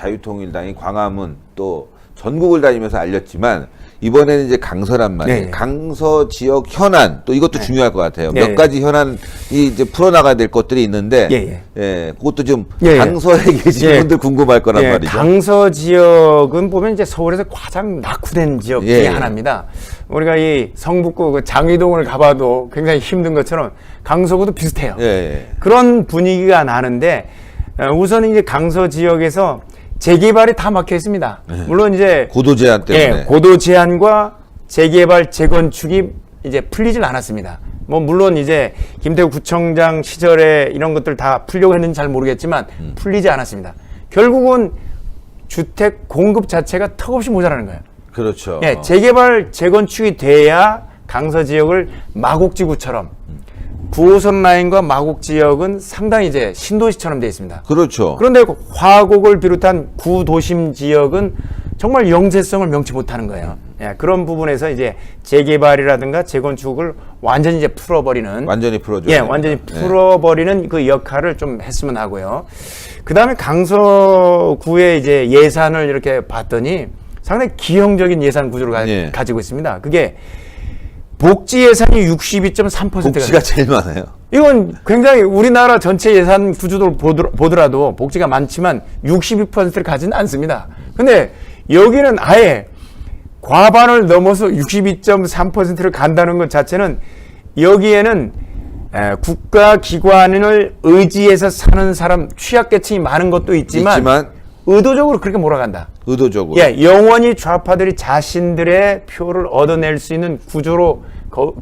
자유통일당이 광화문 또 전국을 다니면서 알렸지만 이번에는 이제 강서란 말이에요. 네. 강서 지역 현안 또 이것도 중요할 것 같아요. 네. 몇 가지 현안이 이제 풀어나가야 될 것들이 있는데 그것도 좀 강서에 계신 분들 궁금할 거란 말이죠. 강서 지역은 보면 이제 서울에서 가장 낙후된 지역 중에 하나입니다. 우리가 이 성북구 그 장위동을 가봐도 굉장히 힘든 것처럼 강서구도 비슷해요. 그런 분위기가 나는데 우선 이제 강서 지역에서 재개발이 다 막혀 있습니다. 물론 이제 고도 제한 때문에 고도 제한과 재개발 재건축이 이제 풀리질 않았습니다. 뭐 물론 이제 김태우 구청장 시절에 이런 것들 다 풀려고 했는지 잘 모르겠지만 풀리지 않았습니다. 결국은 주택 공급 자체가 턱없이 모자라는 거예요. 그렇죠. 재개발 재건축이 돼야 강서 지역을 마곡지구처럼 9호선 라인과 마곡 지역은 상당히 이제 신도시처럼 되어 있습니다. 그렇죠. 그런데 화곡을 비롯한 구도심 지역은 정말 영재성을 명치 못하는 거예요. 그런 부분에서 이제 재개발이라든가 재건축을 완전히 이제 풀어버리는 완전히 풀어줘요. 완전히 풀어버리는 그 역할을 좀 했으면 하고요. 그 다음에 강서구의 이제 예산을 이렇게 봤더니 상당히 기형적인 예산 구조를 가지고 있습니다. 그게 복지 예산이 62.3%가 복지가 제일 많아요. 이건 굉장히 우리나라 전체 예산 구조를 보더라도 복지가 많지만 62%를 가지는 않습니다. 근데 여기는 아예 과반을 넘어서 62.3%를 간다는 것 자체는 여기에는 국가기관을 의지해서 사는 사람 취약계층이 많은 것도 있지만 의도적으로 그렇게 몰아간다. 의도적으로. 영원히 좌파들이 자신들의 표를 얻어낼 수 있는 구조로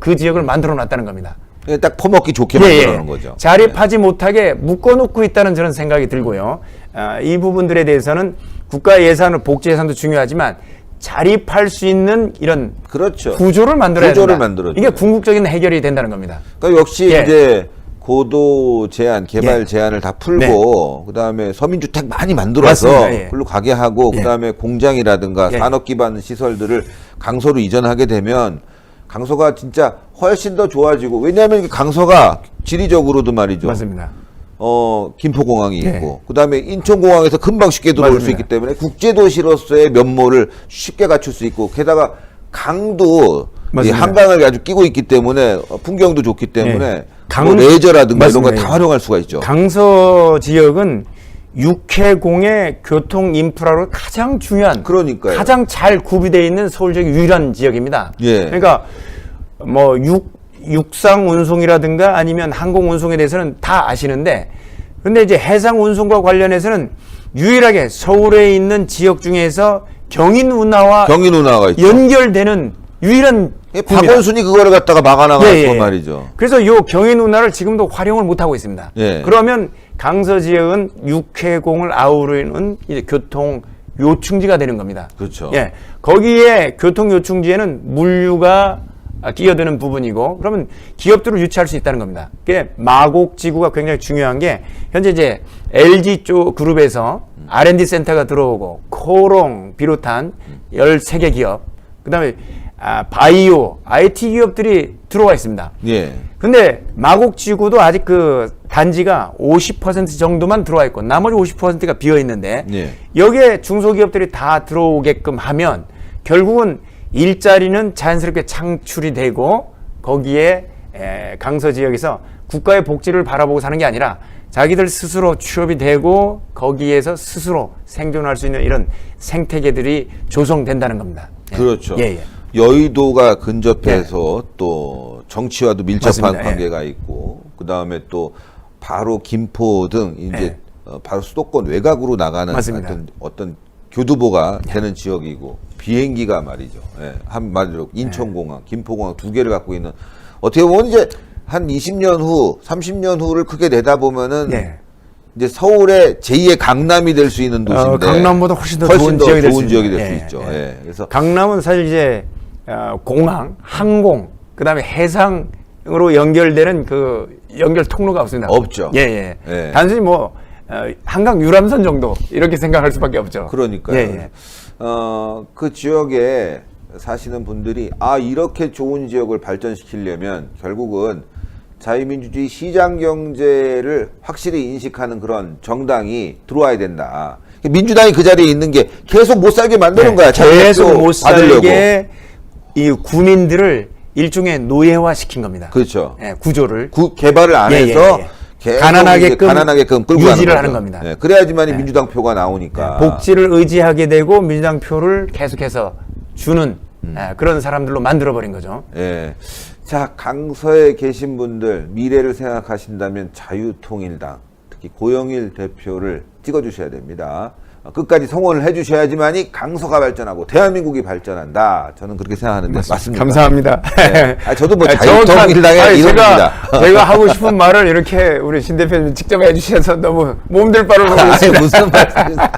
그 지역을 만들어 놨다는 겁니다. 딱 퍼먹기 좋게 만들어 놓은 거죠. 자립하지 못하게 묶어놓고 있다는 저는 생각이 들고요. 이 부분들에 대해서는 국가 예산을 복지 예산도 중요하지만 자립할 수 있는 이런 구조를 만들어야 된다. 이게 궁극적인 해결이 된다는 겁니다. 그러니까 역시 이제 고도 제한, 개발 제한을 다 풀고 그다음에 서민주택 많이 만들어서 글로 가게 하고 그다음에 공장이라든가 산업 기반 시설들을 강서로 이전하게 되면 강서가 진짜 훨씬 더 좋아지고, 왜냐하면 강서가 지리적으로도 말이죠. 맞습니다. 김포공항이 있고 그다음에 인천공항에서 금방 쉽게 들어올 수 있기 때문에 국제도시로서의 면모를 쉽게 갖출 수 있고, 게다가 강도 한강을 아주 끼고 있기 때문에 풍경도 좋기 때문에 뭐 레저라든가 이런 거 다 활용할 수가 있죠. 강서 지역은 육해공의 교통 인프라로 가장 중요한, 가장 잘 구비되어 있는 서울적 유일한 지역입니다. 그러니까 뭐 육상 운송이라든가 아니면 항공 운송에 대해서는 다 아시는데, 근데 이제 해상 운송과 관련해서는 유일하게 서울에 있는 지역 중에서 경인 운하와 있죠. 연결되는 유일한 박원순이 그거를 갖다가 막아나가서 말이죠. 그래서 이 경인 운하를 지금도 활용을 못 하고 있습니다. 그러면 강서 지역은 육해공을 아우르는 이제 교통 요충지가 되는 겁니다. 그렇죠. 거기에 교통 요충지에는 물류가 끼어드는 부분이고, 그러면 기업들을 유치할 수 있다는 겁니다. 그게 마곡지구가 굉장히 중요한 게, 현재 이제 LG 쪽 그룹에서 R&D 센터가 들어오고 코롱 비롯한 13개 기업, 그다음에 바이오, IT 기업들이 들어와 있습니다. 근데 마곡지구도 아직 그 단지가 50% 정도만 들어와 있고 나머지 50%가 비어 있는데, 여기에 중소기업들이 다 들어오게끔 하면 결국은 일자리는 자연스럽게 창출이 되고, 거기에 강서 지역에서 국가의 복지를 바라보고 사는 게 아니라 자기들 스스로 취업이 되고 거기에서 스스로 생존할 수 있는 이런 생태계들이 조성된다는 겁니다. 그렇죠. 여의도가 근접해서 또 정치와도 밀접한 관계가 있고, 그 다음에 또 바로 김포 등 이제 바로 수도권 외곽으로 나가는 어떤 교두보가 되는 지역이고, 비행기가 말이죠. 한마디로 인천공항, 김포공항 두 개를 갖고 있는, 어떻게 보면 이제 한 20년 후, 30년 후를 크게 내다보면은 이제 서울의 제2의 강남이 될 수 있는 도시인데, 강남보다 훨씬 더 좋은 지역이 될 수 있죠. 그래서 강남은 사실 이제 공항, 항공, 그다음에 해상으로 연결되는 그 연결 통로가 없습니다. 없죠. 단순히 뭐 한강 유람선 정도 이렇게 생각할 수밖에 없죠. 그러니까요. 그 지역에 사시는 분들이 이렇게 좋은 지역을 발전시키려면 결국은 자유민주주의 시장 경제를 확실히 인식하는 그런 정당이 들어와야 된다. 민주당이 그 자리에 있는 게 계속 못 살게 만드는 거야. 계속 자기 못 표 받으려고. 살게 이 구민들을 일종의 노예화 시킨 겁니다. 그렇죠. 예, 구조를 개발을 안 예, 해서 예, 예. 계속 가난하게끔 끌고 유지를 가는 하는 거죠. 겁니다. 예, 그래야지만 민주당 표가 나오니까. 복지를 의지하게 되고 민주당 표를 계속해서 주는 그런 사람들로 만들어버린 거죠. 예. 자, 강서에 계신 분들 미래를 생각하신다면 자유통일당, 특히 고영일 대표를 찍어주셔야 됩니다. 끝까지 성원을 해주셔야지만이 강서가 발전하고 대한민국이 발전한다. 저는 그렇게 생각하는데 맞습니다. 감사합니다. 네. 저도 뭐 자유통일당의 이론입니다. 제가 하고 싶은 말을 이렇게 우리 신 대표님 직접 해주셔서 너무 몸둘 바를 모르겠습니다. 무슨 말씀이세요?